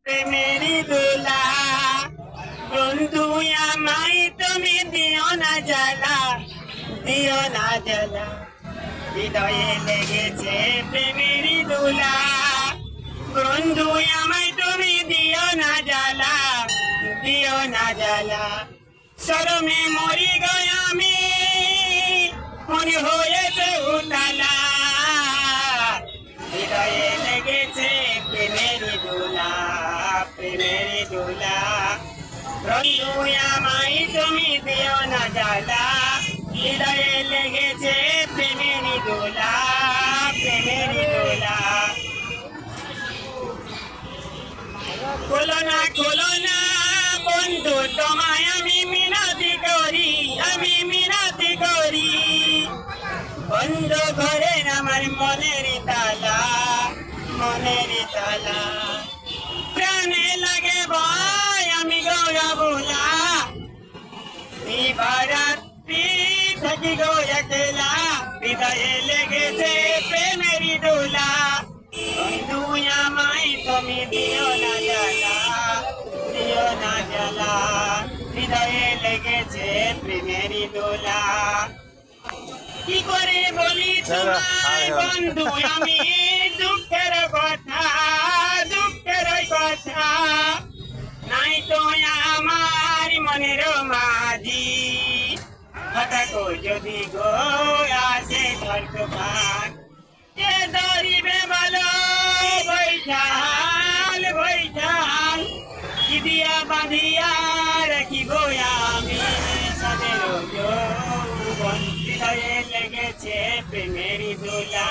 প্রেমেরই দোলা। বন্ধু আমায় তুমি দিও না জ্বালা, দিও না জ্বালা। হৃদয়ে লেগেছে প্রেমেরই দোলা। বন্ধু আমায় তুমি দিও না জ্বালা, দিও না জ্বালা। শরমে মরি গয় আমি, মনে হয়েছে উতালা। হৃদয়ে লেগেছে প্রেমেরই দোলা, প্রেমেরই দোলা। বন্ধু আমায় তুমি দিও না জ্বালা। হৃদয়ে লেগেছে প্রেমেরই দোলা, প্রেমেরই দোলা। খোলো না বন্ধু তোমায় আমি মিনতি করি, আমি মিনতি করি। বন্ধ ঘরে আমার মনের তালা, মনের তালা। প্রাণে লাগে ভয় আমি গৌরা বোলা, দিবারাত্রি থাকি গো একলা। হৃদয়ে লেগেছে প্রেমেরই দোলা। বন্ধু আমায় তুমি দিও না জ্বালা, দিও না জ্বালা। হৃদয়ে লেগেছে প্রেমেরই দোলা। কি করে বলি তোমায় বন্ধু আমি দুঃখের কথা, দুঃখের কথা। নাই তো আমার মনের মাঝি, হঠাৎ যদি গো আসে ঝড় তুফান। কে ধরিবে বলো বৈঠাল, বৈঠাল। কি দিয়া বাঁধিয়া রাখিব আমি সাদের যৌবন। হৃদয়ে লেগেছে প্রেমেরই দোলা।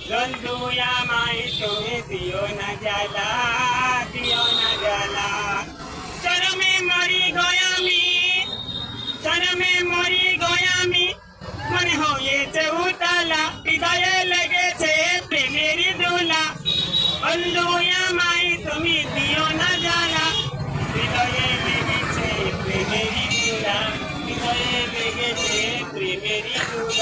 বন্ধু আমায় তুমি দিও না জ্বালা, দিও না জ্বালা। শরমে মরি গয় আমি, শরমে মরি গয় আমি, মনে হয়েছে উতালা। হৃদয়ে লেগেছে প্রেমেরই দোলা। বন্ধু আমায় তুমি দিও না জ্বালা। হৃদয়ে লেগেছে প্রেমেরই দোলা, হৃদয়ে লেগেছে প্রেমেরই দোলা।